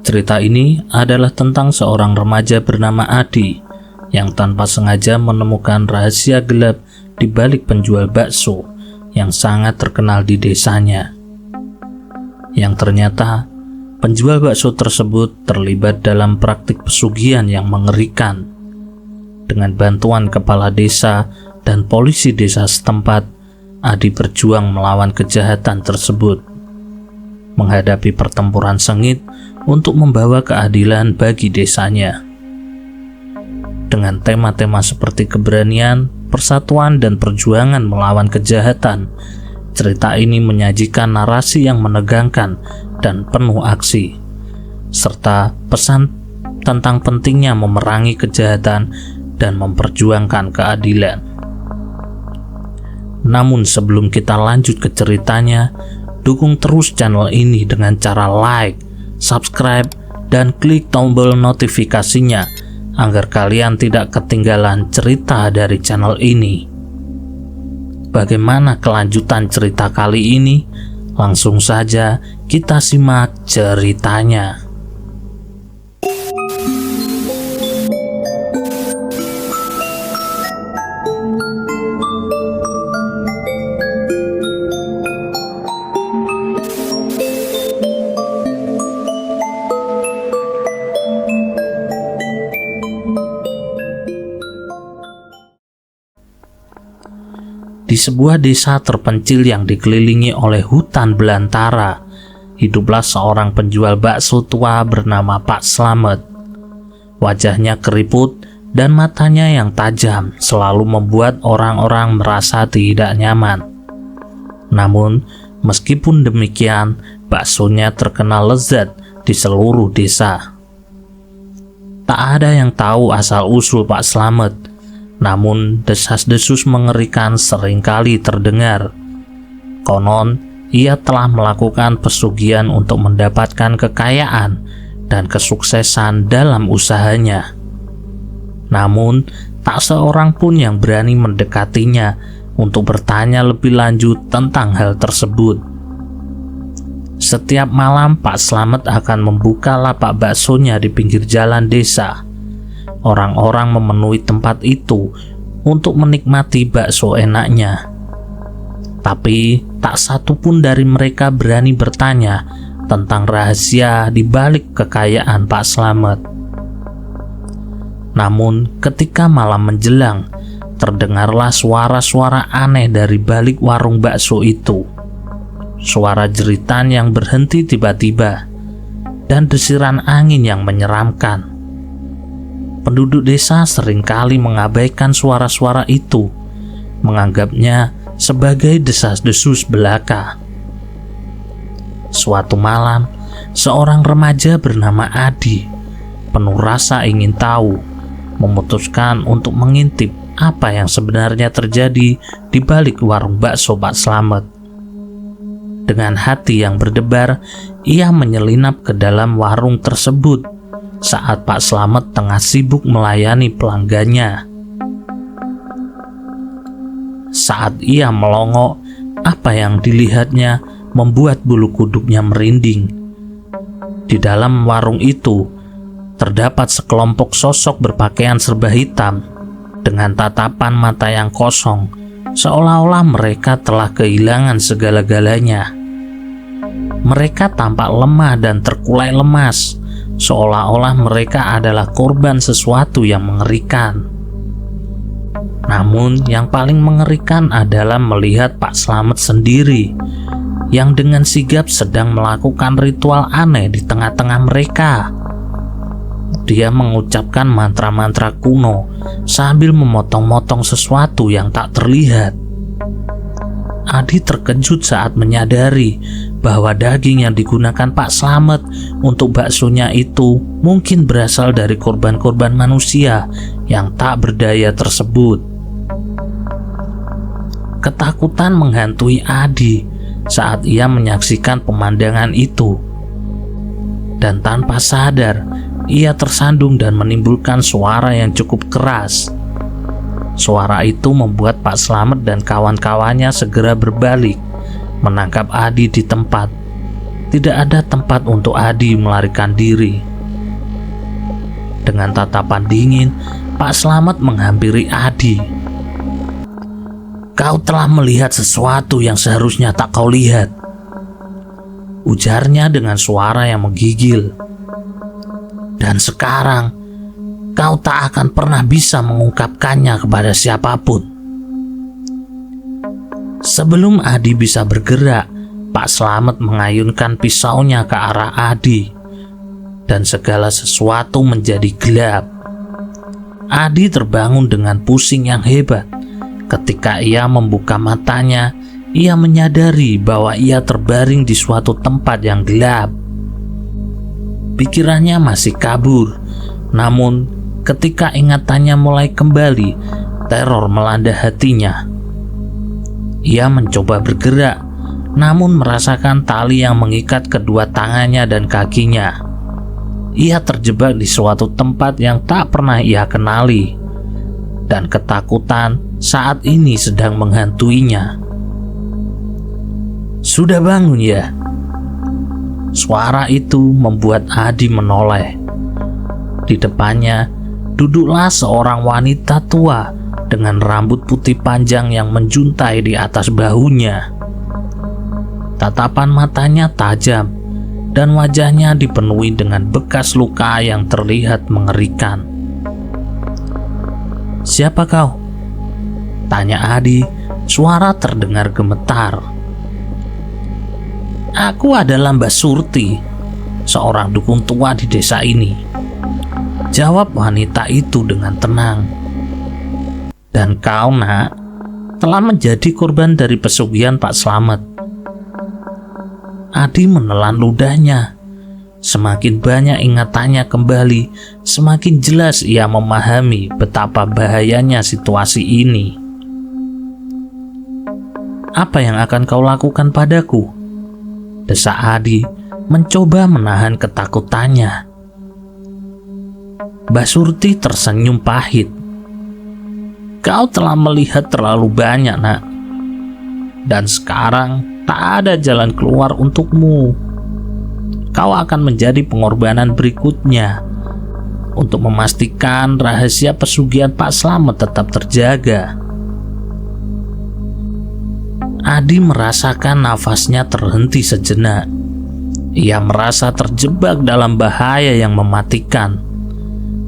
Cerita ini adalah tentang seorang remaja bernama Adi yang tanpa sengaja menemukan rahasia gelap di balik penjual bakso yang sangat terkenal di desanya. Yang ternyata penjual bakso tersebut terlibat dalam praktik pesugihan yang mengerikan. Dengan bantuan kepala desa dan polisi desa setempat, Adi berjuang melawan kejahatan tersebut, menghadapi pertempuran sengit untuk membawa keadilan bagi desanya. Dengan tema-tema seperti keberanian, persatuan, dan perjuangan melawan kejahatan, cerita ini menyajikan narasi yang menegangkan dan penuh aksi, serta pesan tentang pentingnya memerangi kejahatan dan memperjuangkan keadilan. Namun sebelum kita lanjut ke ceritanya, dukung terus channel ini dengan cara like, subscribe, dan klik tombol notifikasinya agar kalian tidak ketinggalan cerita dari channel ini. Bagaimana kelanjutan cerita kali ini? Langsung saja kita simak ceritanya. Di sebuah desa terpencil yang dikelilingi oleh hutan belantara, hiduplah seorang penjual bakso tua bernama Pak Slamet. Wajahnya keriput dan matanya yang tajam selalu membuat orang-orang merasa tidak nyaman. Namun, meskipun demikian, baksonya terkenal lezat di seluruh desa. Tak ada yang tahu asal-usul Pak Slamet. Namun, desas-desus mengerikan seringkali terdengar. Konon, ia telah melakukan pesugihan untuk mendapatkan kekayaan dan kesuksesan dalam usahanya. Namun, tak seorang pun yang berani mendekatinya untuk bertanya lebih lanjut tentang hal tersebut. Setiap malam, Pak Slamet akan membuka lapak baksonya di pinggir jalan desa. Orang-orang memenuhi tempat itu untuk menikmati bakso enaknya. Tapi tak satu pun dari mereka berani bertanya tentang rahasia di balik kekayaan Pak Slamet. Namun ketika malam menjelang, terdengarlah suara-suara aneh dari balik warung bakso itu. Suara jeritan yang berhenti tiba-tiba dan desiran angin yang menyeramkan. Penduduk desa seringkali mengabaikan suara-suara itu, menganggapnya sebagai desas-desus belaka. Suatu malam, seorang remaja bernama Adi, penuh rasa ingin tahu, memutuskan untuk mengintip apa yang sebenarnya terjadi di balik warung bakso Pak Slamet. Dengan hati yang berdebar, ia menyelinap ke dalam warung tersebut saat Pak Slamet tengah sibuk melayani pelanggannya. Saat ia melongok, apa yang dilihatnya membuat bulu kuduknya merinding. Di dalam warung itu, terdapat sekelompok sosok berpakaian serba hitam dengan tatapan mata yang kosong, seolah-olah mereka telah kehilangan segala-galanya. Mereka tampak lemah dan terkulai lemas, seolah-olah mereka adalah korban sesuatu yang mengerikan. Namun yang paling mengerikan adalah melihat Pak Slamet sendiri yang dengan sigap sedang melakukan ritual aneh di tengah-tengah mereka. Dia mengucapkan mantra-mantra kuno sambil memotong-motong sesuatu yang tak terlihat. Adi terkejut saat menyadari bahwa daging yang digunakan Pak Slamet untuk baksonya itu mungkin berasal dari korban-korban manusia yang tak berdaya tersebut. Ketakutan menghantui Adi saat ia menyaksikan pemandangan itu. Dan tanpa sadar, ia tersandung dan menimbulkan suara yang cukup keras. Suara itu membuat Pak Slamet dan kawan-kawannya segera berbalik, menangkap Adi di tempat. tidak ada tempat untuk Adi melarikan diri. Dengan tatapan dingin, Pak Slamet menghampiri Adi. "Kau telah melihat sesuatu yang seharusnya tak kau lihat," ujarnya dengan suara yang menggigil. "Dan sekarang, kau tak akan pernah bisa mengungkapkannya kepada siapapun." Sebelum Adi bisa bergerak, Pak Slamet mengayunkan pisaunya ke arah Adi, dan segala sesuatu menjadi gelap. Adi terbangun dengan pusing yang hebat. Ketika ia membuka matanya, ia menyadari bahwa ia terbaring di suatu tempat yang gelap. Pikirannya masih kabur, namun ketika ingatannya mulai kembali, teror melanda hatinya. Ia mencoba bergerak, namun merasakan tali yang mengikat kedua tangannya dan kakinya. Ia terjebak di suatu tempat yang tak pernah ia kenali, dan ketakutan saat ini sedang menghantuinya. "Sudah bangun ya?" Suara itu membuat Adi menoleh. Di depannya duduklah seorang wanita tua dengan rambut putih panjang yang menjuntai di atas bahunya. Tatapan matanya tajam dan wajahnya dipenuhi dengan bekas luka yang terlihat mengerikan. "Siapa kau?" tanya Adi, suara terdengar gemetar. "Aku adalah Mbak Surti, seorang dukun tua di desa ini," jawab wanita itu dengan tenang. "Dan kau, nak, telah menjadi korban dari pesugihan Pak Slamet." Adi menelan ludahnya. Semakin banyak ingatannya kembali, semakin jelas ia memahami betapa bahayanya situasi ini. "Apa yang akan kau lakukan padaku?" desak Adi, mencoba menahan ketakutannya. Mbak Surti tersenyum pahit. "Kau telah melihat terlalu banyak, nak. Dan sekarang tak ada jalan keluar untukmu. Kau akan menjadi pengorbanan berikutnya untuk memastikan rahasia pesugihan Pak Slamet tetap terjaga." Adi merasakan nafasnya terhenti sejenak. Ia merasa terjebak dalam bahaya yang mematikan.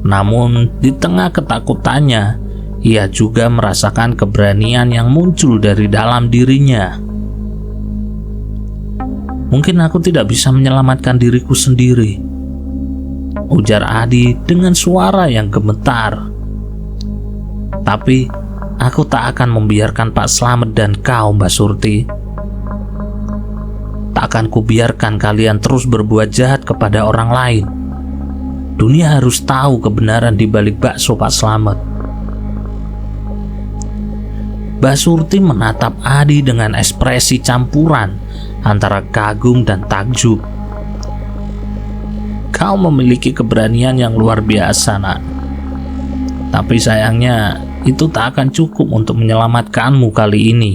Namun di tengah ketakutannya, ia juga merasakan keberanian yang muncul dari dalam dirinya. "Mungkin aku tidak bisa menyelamatkan diriku sendiri," ujar Adi dengan suara yang gemetar. "Tapi aku tak akan membiarkan Pak Slamet dan kau, Mbak Surti. Tak akan kubiarkan kalian terus berbuat jahat kepada orang lain. Dunia harus tahu kebenaran di balik bakso Pak Slamet." Mbak Surti menatap Adi dengan ekspresi campuran antara kagum dan takjub. "Kau memiliki keberanian yang luar biasa, nak. Tapi sayangnya itu tak akan cukup untuk menyelamatkanmu kali ini."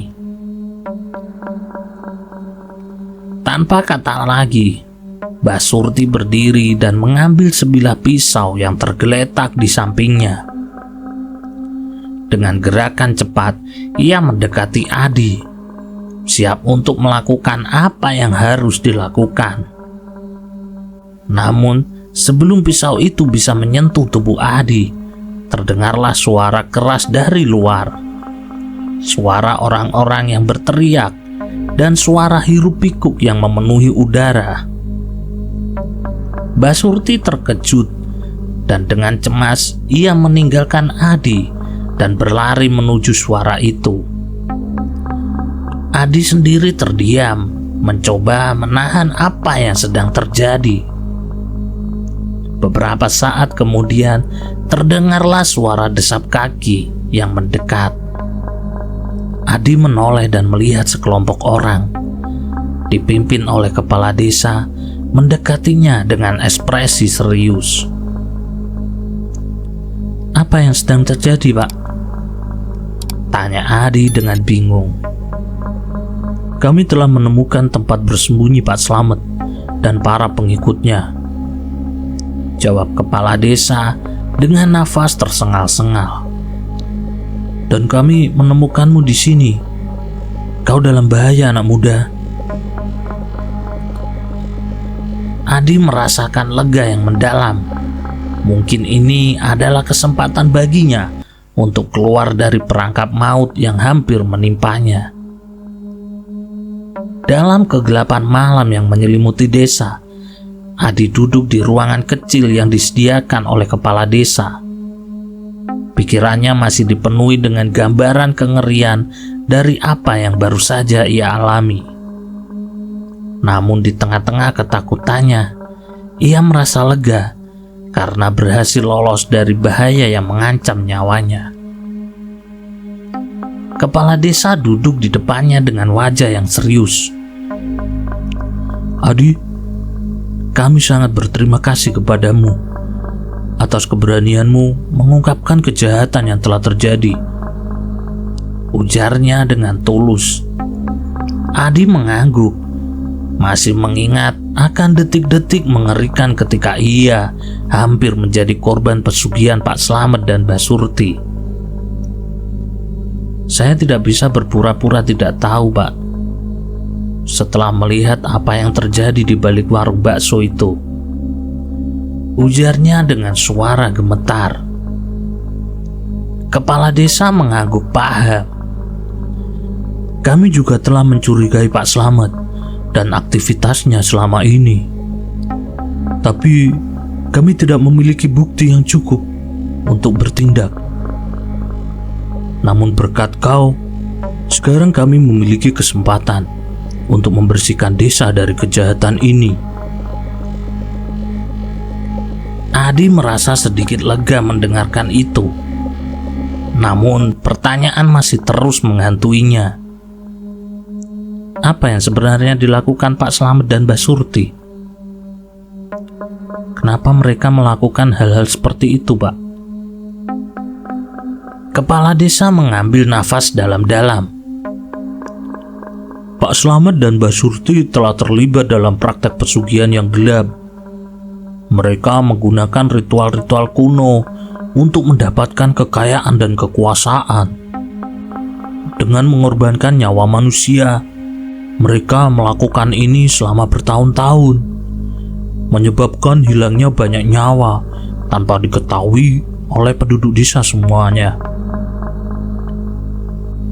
Tanpa kata lagi, Mbak Surti berdiri dan mengambil sebilah pisau yang tergeletak di sampingnya. Dengan gerakan cepat, ia mendekati Adi, siap untuk melakukan apa yang harus dilakukan. Namun, sebelum pisau itu bisa menyentuh tubuh Adi, terdengarlah suara keras dari luar. Suara orang-orang yang berteriak dan suara hiruk-pikuk yang memenuhi udara. Mbak Surti terkejut dan dengan cemas ia meninggalkan Adi dan berlari menuju suara itu. Adi sendiri terdiam, mencoba menahan apa yang sedang terjadi. Beberapa saat kemudian terdengarlah suara desap kaki yang mendekat. Adi menoleh dan melihat sekelompok orang dipimpin oleh kepala desa mendekatinya dengan ekspresi serius. "Apa yang sedang terjadi, Pak?" tanya Adi dengan bingung. "Kami telah menemukan tempat bersembunyi Pak Slamet dan para pengikutnya, jawab kepala desa dengan nafas tersengal-sengal. Dan kami menemukanmu di sini. Kau dalam bahaya, anak muda. Adi merasakan lega yang mendalam. Mungkin ini adalah kesempatan baginya untuk keluar dari perangkap maut yang hampir menimpanya. Dalam kegelapan malam yang menyelimuti desa, Adi duduk di ruangan kecil yang disediakan oleh kepala desa. Pikirannya masih dipenuhi dengan gambaran kengerian dari apa yang baru saja ia alami. Namun di tengah-tengah ketakutannya, ia merasa lega karena berhasil lolos dari bahaya yang mengancam nyawanya. Kepala desa duduk di depannya dengan wajah yang serius. Adi, kami sangat berterima kasih kepadamu atas keberanianmu mengungkapkan kejahatan yang telah terjadi, ujarnya dengan tulus. Adi mengangguk, masih mengingat akan detik-detik mengerikan ketika ia hampir menjadi korban pesugihan Pak Slamet dan Mbak Surti. Saya tidak bisa berpura-pura tidak tahu, Pak. Setelah melihat apa yang terjadi di balik warung bakso itu, ujarnya dengan suara gemetar. Kepala desa mengangguk paham. Kami juga telah mencurigai Pak Slamet dan aktivitasnya selama ini. Tapi kami tidak memiliki bukti yang cukup untuk bertindak. Namun berkat kau, sekarang kami memiliki kesempatan untuk membersihkan desa dari kejahatan ini. Adi merasa sedikit lega mendengarkan itu. Namun pertanyaan masih terus menghantuinya. Apa yang sebenarnya dilakukan Pak Slamet dan Mbak Surti? Kenapa mereka melakukan hal-hal seperti itu, Pak? Kepala desa mengambil nafas dalam-dalam. Pak Slamet dan Mbak Surti telah terlibat dalam praktek pesugihan yang gelap. Mereka menggunakan ritual-ritual kuno untuk mendapatkan kekayaan dan kekuasaan. Dengan mengorbankan nyawa manusia, mereka melakukan ini selama bertahun-tahun, menyebabkan hilangnya banyak nyawa tanpa diketahui oleh penduduk desa semuanya.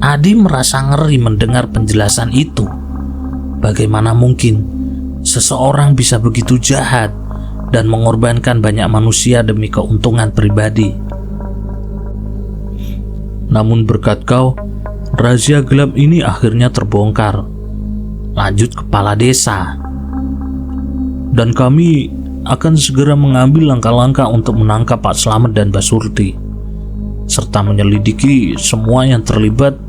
Adi merasa ngeri mendengar penjelasan itu. Bagaimana mungkin seseorang bisa begitu jahat dan mengorbankan banyak manusia demi keuntungan pribadi? Namun berkat kau, rahasia gelap ini akhirnya terbongkar, lanjut kepala desa. Dan kami akan segera mengambil langkah-langkah untuk menangkap Pak Slamet dan Mbak Surti, serta menyelidiki semua yang terlibat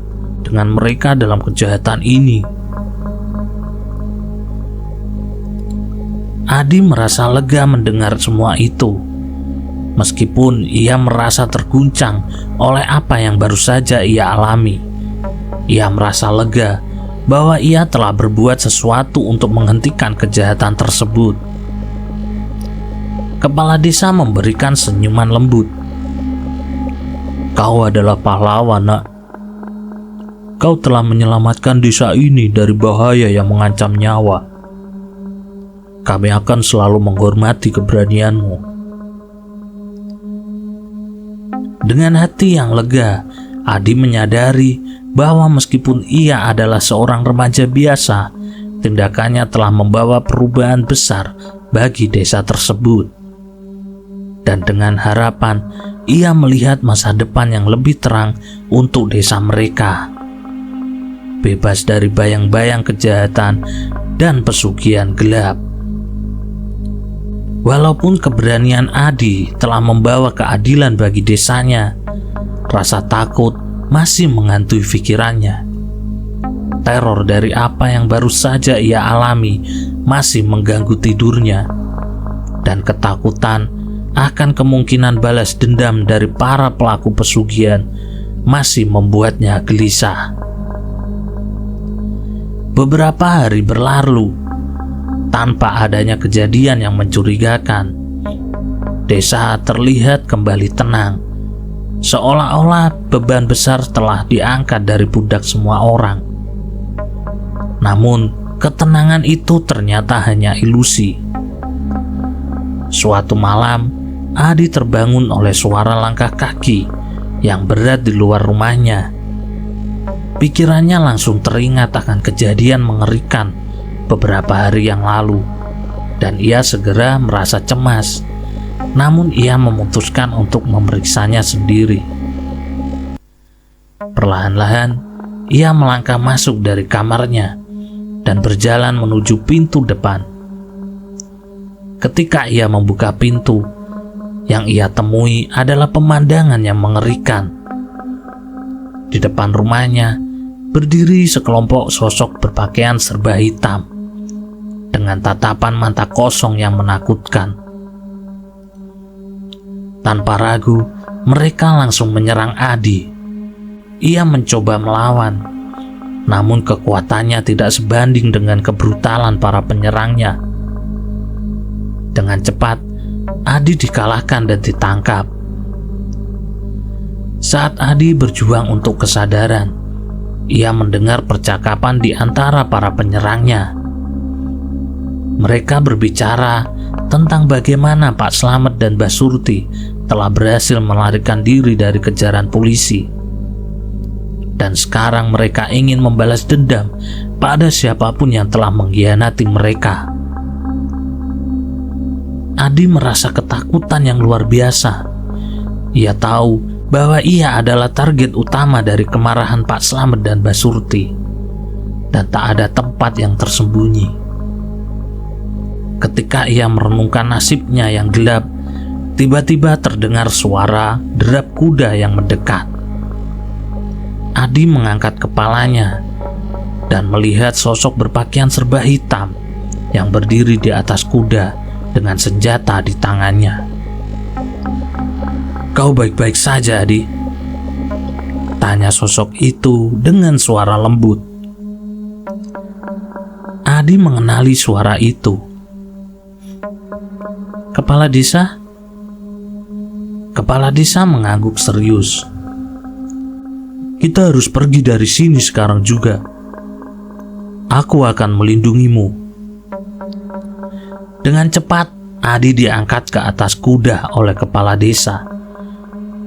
dengan mereka dalam kejahatan ini. Adi merasa lega mendengar semua itu, meskipun ia merasa terguncang oleh apa yang baru saja ia alami. Ia merasa lega bahwa ia telah berbuat sesuatu untuk menghentikan kejahatan tersebut. Kepala desa memberikan senyuman lembut. Kau adalah pahlawan, nak. Kau telah menyelamatkan desa ini dari bahaya yang mengancam nyawa. Kami akan selalu menghormati keberanianmu. Dengan hati yang lega, Adi menyadari bahwa meskipun ia adalah seorang remaja biasa, tindakannya telah membawa perubahan besar bagi desa tersebut. Dan dengan harapan, ia melihat masa depan yang lebih terang untuk desa mereka, bebas dari bayang-bayang kejahatan dan pesugihan gelap. Walaupun keberanian Adi telah membawa keadilan bagi desanya, rasa takut masih menghantui pikirannya. Teror dari apa yang baru saja ia alami masih mengganggu tidurnya, dan ketakutan akan kemungkinan balas dendam dari para pelaku pesugihan masih membuatnya gelisah. Beberapa hari berlalu, tanpa adanya kejadian yang mencurigakan, desa terlihat kembali tenang, seolah-olah beban besar telah diangkat dari pundak semua orang. Namun, ketenangan itu ternyata hanya ilusi. Suatu malam, Adi terbangun oleh suara langkah kaki yang berat di luar rumahnya. Pikirannya langsung teringat akan kejadian mengerikan beberapa hari yang lalu, dan ia segera merasa cemas. Namun ia memutuskan untuk memeriksanya sendiri. Perlahan-lahan, ia melangkah masuk dari kamarnya dan berjalan menuju pintu depan. Ketika ia membuka pintu, yang ia temui adalah pemandangan yang mengerikan. Di depan rumahnya berdiri sekelompok sosok berpakaian serba hitam dengan tatapan mata kosong yang menakutkan. Tanpa ragu, mereka langsung menyerang Adi. Ia mencoba melawan, namun kekuatannya tidak sebanding dengan kebrutalan para penyerangnya. Dengan cepat, Adi dikalahkan dan ditangkap. Saat Adi berjuang untuk kesadaran, ia mendengar percakapan di antara para penyerangnya. Mereka berbicara tentang bagaimana Pak Slamet dan Mbak Surti telah berhasil melarikan diri dari kejaran polisi. Dan sekarang mereka ingin membalas dendam pada siapapun yang telah mengkhianati mereka. Adi merasa ketakutan yang luar biasa. Ia tahu bahwa ia adalah target utama dari kemarahan Pak Slamet dan Mbak Surti, dan tak ada tempat yang tersembunyi. Ketika ia merenungkan nasibnya yang gelap, tiba-tiba terdengar suara derap kuda yang mendekat. Adi mengangkat kepalanya dan melihat sosok berpakaian serba hitam yang berdiri di atas kuda dengan senjata di tangannya. "Kau baik-baik saja, Adi?" tanya sosok itu dengan suara lembut. Adi mengenali suara itu. "Kepala desa?" Kepala desa mengangguk serius. "Kita harus pergi dari sini sekarang juga. Aku akan melindungimu." Dengan cepat, Adi diangkat ke atas kuda oleh kepala desa,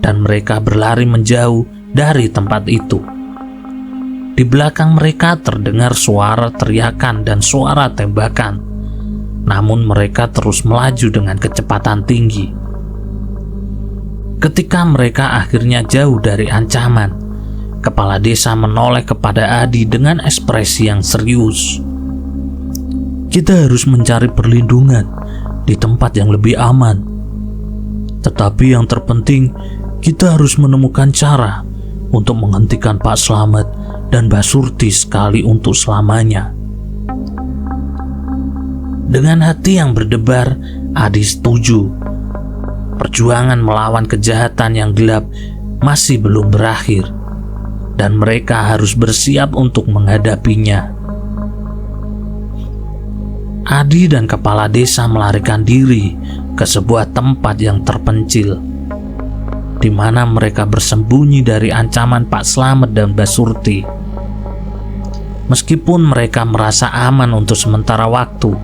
dan mereka berlari menjauh dari tempat itu. Di belakang mereka terdengar suara teriakan dan suara tembakan, namun mereka terus melaju dengan kecepatan tinggi. Ketika mereka akhirnya jauh dari ancaman, kepala desa menoleh kepada Adi dengan ekspresi yang serius. "Kita harus mencari perlindungan di tempat yang lebih aman. Tetapi yang terpenting, kita harus menemukan cara untuk menghentikan Pak Slamet dan Mbak Surti sekali untuk selamanya." Dengan hati yang berdebar, Adi setuju. Perjuangan melawan kejahatan yang gelap masih belum berakhir, dan mereka harus bersiap untuk menghadapinya. Adi dan kepala desa melarikan diri ke sebuah tempat yang terpencil, di mana mereka bersembunyi dari ancaman Pak Slamet dan Mbak Surti. Meskipun mereka merasa aman untuk sementara waktu,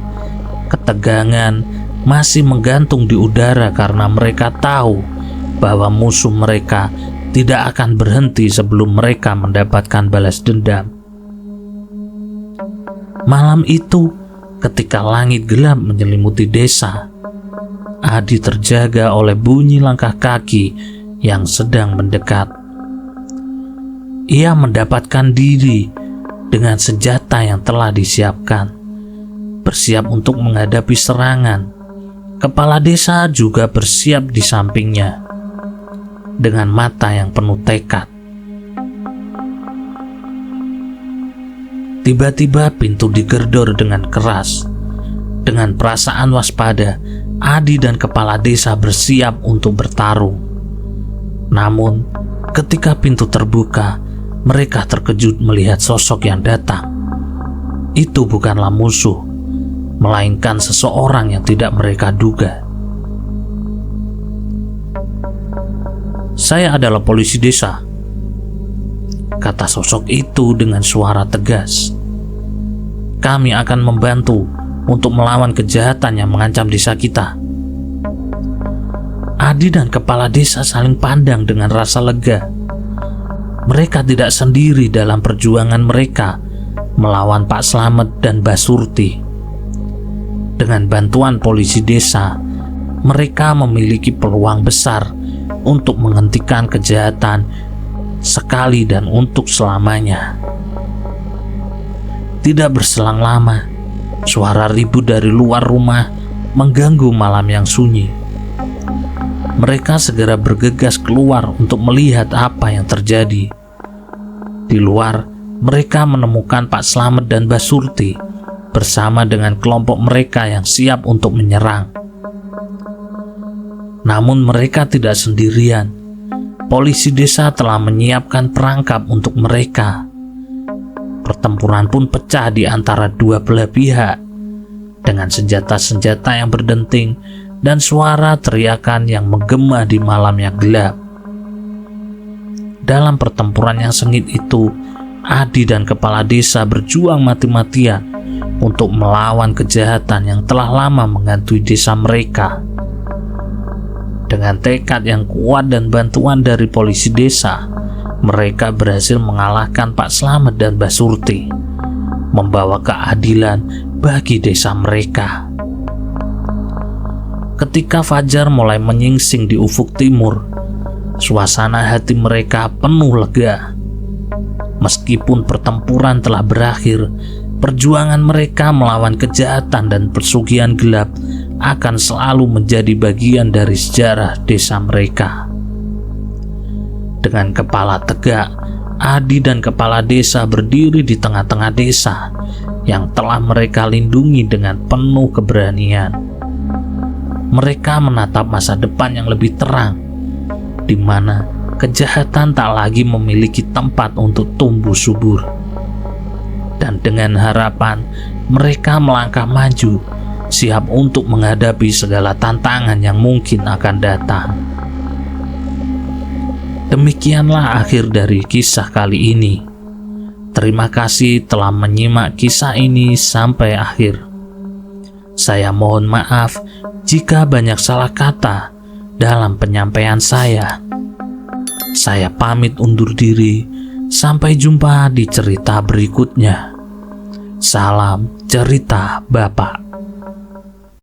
ketegangan masih menggantung di udara karena mereka tahu bahwa musuh mereka tidak akan berhenti sebelum mereka mendapatkan balas dendam. Malam itu, ketika langit gelap menyelimuti desa, Adi terjaga oleh bunyi langkah kaki yang sedang mendekat. Ia mendapatkan diri dengan senjata yang telah disiapkan, bersiap untuk menghadapi serangan. Kepala desa juga bersiap di sampingnya dengan mata yang penuh tekad. Tiba-tiba pintu digedor dengan keras. Dengan perasaan waspada, Adi dan kepala desa bersiap untuk bertarung. Namun, ketika pintu terbuka, mereka terkejut melihat sosok yang datang. Itu bukanlah musuh, melainkan seseorang yang tidak mereka duga. "Saya adalah polisi desa," kata sosok itu dengan suara tegas. "Kami akan membantu untuk melawan kejahatan yang mengancam desa kita." Adi dan kepala desa saling pandang dengan rasa lega. Mereka tidak sendiri dalam perjuangan mereka melawan Pak Slamet dan Mbak Surti. Dengan bantuan polisi desa, mereka memiliki peluang besar untuk menghentikan kejahatan sekali dan untuk selamanya. Tidak berselang lama, suara ribut dari luar rumah mengganggu malam yang sunyi. Mereka segera bergegas keluar untuk melihat apa yang terjadi. Di luar, mereka menemukan Pak Slamet dan Mbak Surti bersama dengan kelompok mereka yang siap untuk menyerang. Namun mereka tidak sendirian. Polisi desa telah menyiapkan perangkap untuk mereka. Pertempuran pun pecah di antara dua belah pihak dengan senjata-senjata yang berdenting dan suara teriakan yang menggema di malam yang gelap. Dalam pertempuran yang sengit itu, Adi dan kepala desa berjuang mati-matian untuk melawan kejahatan yang telah lama menghantui desa mereka. Dengan tekad yang kuat dan bantuan dari polisi desa, mereka berhasil mengalahkan Pak Slamet dan Mbak Surti, membawa keadilan bagi desa mereka. Ketika fajar mulai menyingsing di ufuk timur, suasana hati mereka penuh lega. Meskipun pertempuran telah berakhir, perjuangan mereka melawan kejahatan dan pesugihan gelap akan selalu menjadi bagian dari sejarah desa mereka. Dengan kepala tegak, Adi dan kepala desa berdiri di tengah-tengah desa yang telah mereka lindungi dengan penuh keberanian. Mereka menatap masa depan yang lebih terang, di mana kejahatan tak lagi memiliki tempat untuk tumbuh subur. Dan dengan harapan, mereka melangkah maju, siap untuk menghadapi segala tantangan yang mungkin akan datang. Demikianlah akhir dari kisah kali ini. Terima kasih telah menyimak kisah ini sampai akhir. Saya mohon maaf jika banyak salah kata dalam penyampaian saya. Saya pamit undur diri. Sampai jumpa di cerita berikutnya. Salam cerita Bapak.